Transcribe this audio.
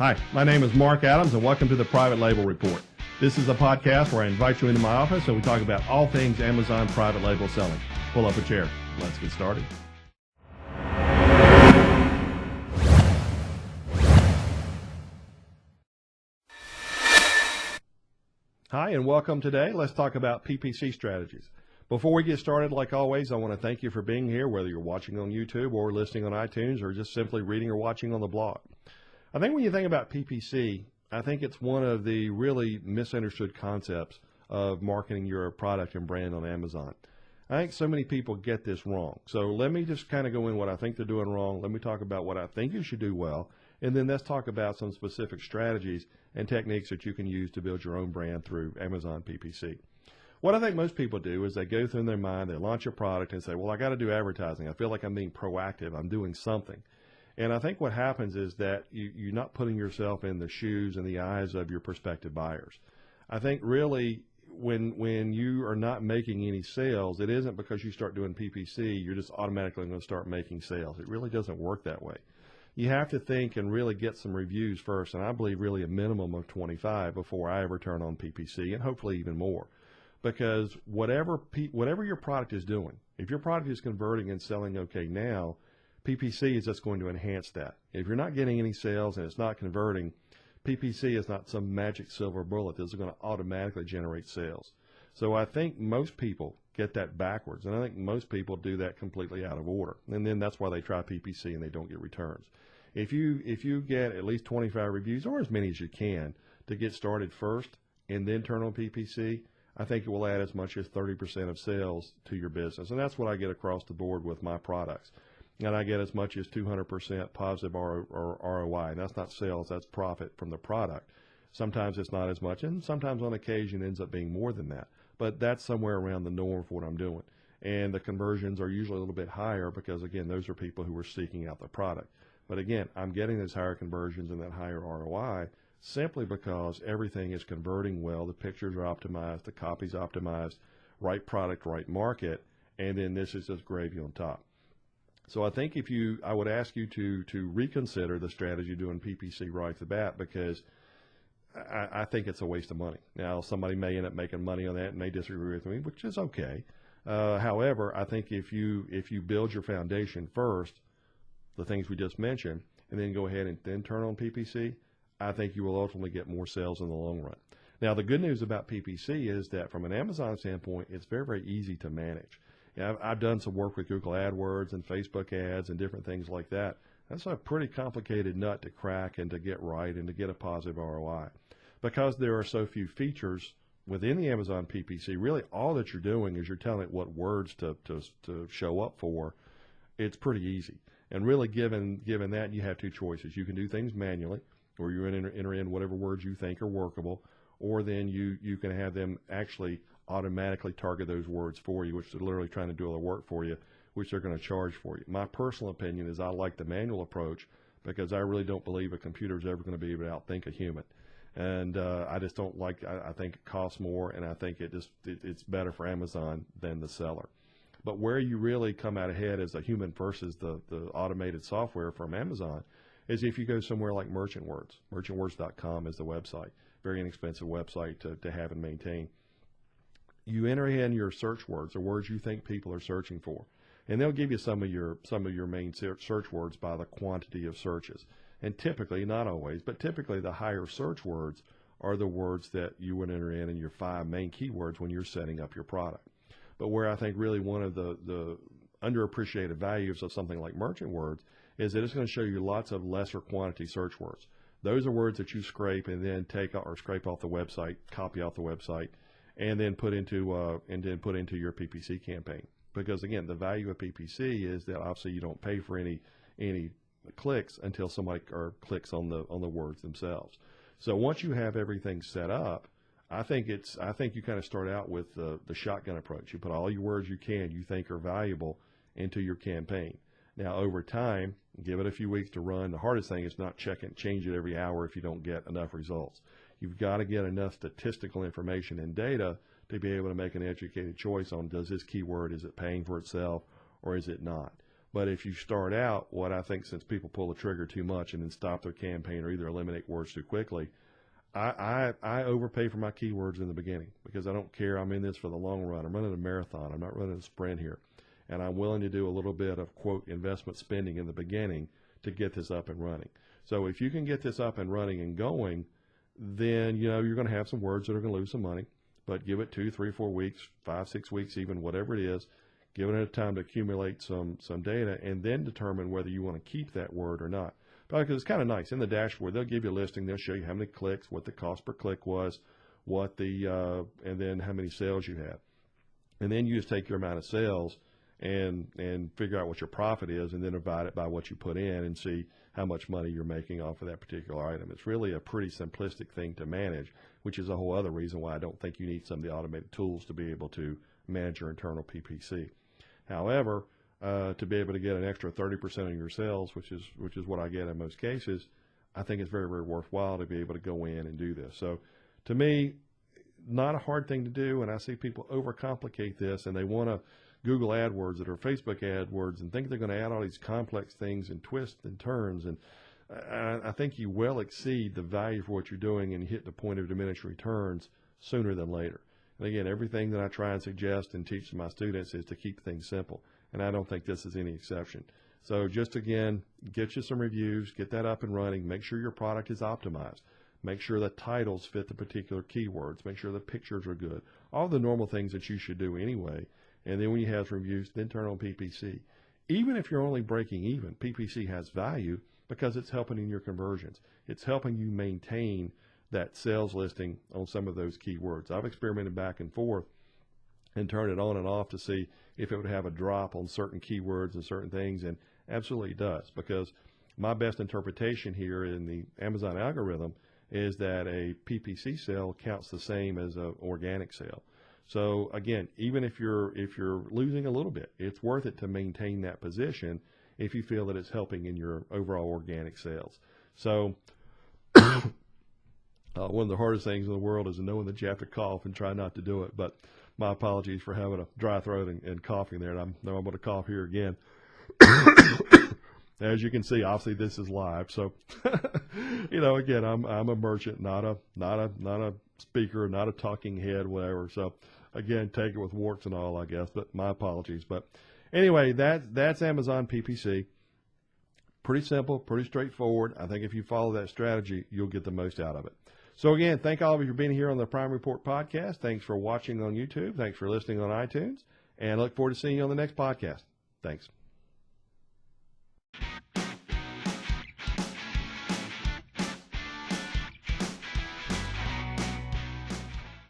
Hi, my name is Mark Adams, and welcome to the Private Label Report. This is a podcast where I invite you into my office and we talk about all things Amazon private label selling. Pull up a chair. Let's get started. Hi, and welcome today. Let's talk about PPC strategies. Before we get started, like always, I want to thank you for being here, whether you're watching on YouTube or listening on iTunes or just simply reading or watching on the blog. I think when you think about PPC, I think it's one of the really misunderstood concepts of marketing your product and brand on Amazon. I think so many people get this wrong. So let me just kind of go in what I think they're doing wrong. Let me talk about what I think you should do well, and then let's talk about some specific strategies and techniques that you can use to build your own brand through Amazon PPC. What I think most people do is they go through in their mind, they launch a product and say, well, I got to do advertising. I feel like I'm being proactive. I'm doing something. And I think what happens is that you're not putting yourself in the shoes and the eyes of your prospective buyers. I think really when you are not making any sales, it isn't because you start doing PPC, you're just automatically going to start making sales. It really doesn't work that way. You have to think and really get some reviews first, and I believe really a minimum of 25 before I ever turn on PPC, and hopefully even more. Because whatever your product is doing, if your product is converting and selling okay now, PPC is just going to enhance that. If you're not getting any sales and it's not converting, PPC is not some magic silver bullet that's going to automatically generate sales. So I think most people get that backwards, and I think most people do that completely out of order. And then that's why they try PPC and they don't get returns. If you get at least 25 reviews, or as many as you can, to get started first and then turn on PPC, I think it will add as much as 30% of sales to your business. And that's what I get across the board with my products. And I get as much as 200% positive ROI. And that's not sales, that's profit from the product. Sometimes it's not as much, and sometimes on occasion it ends up being more than that. But that's somewhere around the norm for what I'm doing. And the conversions are usually a little bit higher because, again, those are people who are seeking out the product. But again, I'm getting those higher conversions and that higher ROI simply because everything is converting well. The pictures are optimized, the copy's optimized, right product, right market, and then this is just gravy on top. So I think I would ask you to reconsider the strategy doing PPC right off the bat, because I think it's a waste of money. Now, somebody may end up making money on that and may disagree with me, which is okay. However, I think if you build your foundation first, the things we just mentioned, and then go ahead and then turn on PPC, I think you will ultimately get more sales in the long run. Now, the good news about PPC is that from an Amazon standpoint, it's very, very easy to manage. I've done some work with Google AdWords and Facebook ads and different things like that. That's a pretty complicated nut to crack and to get right and to get a positive ROI. Because there are so few features within the Amazon PPC, really all that you're doing is you're telling it what words to show up for. It's pretty easy. And really given that, you have two choices. You can do things manually, or you enter in whatever words you think are workable, or then you can have them actually automatically target those words for you, which they're literally trying to do all the work for you, which they're going to charge for you. My personal opinion is I like the manual approach because I really don't believe a computer is ever going to be able to outthink a human. And I just don't like, I think it costs more, and I think it's better for Amazon than the seller. But where you really come out ahead as a human versus the automated software from Amazon is if you go somewhere like Merchant Words. Merchantwords.com is the website. Very inexpensive website to have and maintain. You enter in your search words, or words you think people are searching for, and they'll give you some of your main search words by the quantity of searches. And typically, not always, but typically the higher search words are the words that you would enter in your 5 main keywords when you're setting up your product. But where I think really one of the underappreciated values of something like Merchant Words is that it's going to show you lots of lesser quantity search words. Those are words that you scrape and then scrape off the website, copy off the website, and then put into your PPC campaign. Because again, the value of PPC is that obviously you don't pay for any clicks until somebody clicks on the words themselves. So once you have everything set up, I think you kind of start out with the shotgun approach. You put all your words you think are valuable into your campaign. Now over time, give it a few weeks to run. The hardest thing is not change it every hour if you don't get enough results. You've got to get enough statistical information and data to be able to make an educated choice on, does this keyword, is it paying for itself or is it not? But if you start out, what I think, since people pull the trigger too much and then stop their campaign or either eliminate words too quickly, I overpay for my keywords in the beginning because I don't care. I'm in this for the long run. I'm running a marathon. I'm not running a sprint here. And I'm willing to do a little bit of, quote, investment spending in the beginning to get this up and running. So if you can get this up and running and going, then, you're going to have some words that are going to lose some money. But give it 2, 3, 4 weeks, 5, 6 weeks, even whatever it is. Give it a time to accumulate some data and then determine whether you want to keep that word or not. Because it's kind of nice. In the dashboard, they'll give you a listing. They'll show you how many clicks, what the cost per click was, and then how many sales you have. And then you just take your amount of sales and figure out what your profit is and then divide it by what you put in and see how much money you're making off of that particular item. It's really a pretty simplistic thing to manage, which is a whole other reason why I don't think you need some of the automated tools to be able to manage your internal PPC. However, to be able to get an extra 30% of your sales, which is what I get in most cases, I think it's very, very worthwhile to be able to go in and do this. So to me, not a hard thing to do, and I see people overcomplicate this, and they want to Google AdWords that are Facebook AdWords and think they're going to add all these complex things and twists and turns, and I think you well exceed the value for what you're doing and hit the point of diminishing returns sooner than later. And again, everything that I try and suggest and teach to my students is to keep things simple, and I don't think this is any exception. So just, again, get you some reviews, get that up and running, make sure your product is optimized, make sure the titles fit the particular keywords, make sure the pictures are good, all the normal things that you should do anyway. And then when you have reviews, then turn on PPC. Even if you're only breaking even, PPC has value because it's helping in your conversions. It's helping you maintain that sales listing on some of those keywords. I've experimented back and forth and turned it on and off to see if it would have a drop on certain keywords and certain things, and absolutely does, because my best interpretation here in the Amazon algorithm is that a PPC sale counts the same as an organic sale. So again, even if you're losing a little bit, it's worth it to maintain that position if you feel that it's helping in your overall organic sales. So one of the hardest things in the world is knowing that you have to cough and try not to do it. But my apologies for having a dry throat and coughing there. And I'm going to cough here again. As you can see, obviously this is live. So, again, I'm a merchant, not a speaker, not a talking head, whatever. So, again, take it with warts and all, I guess. But my apologies. But anyway, that's Amazon PPC. Pretty simple, pretty straightforward. I think if you follow that strategy, you'll get the most out of it. So again, thank all of you for being here on the Prime Report podcast. Thanks for watching on YouTube. Thanks for listening on iTunes. And I look forward to seeing you on the next podcast. Thanks.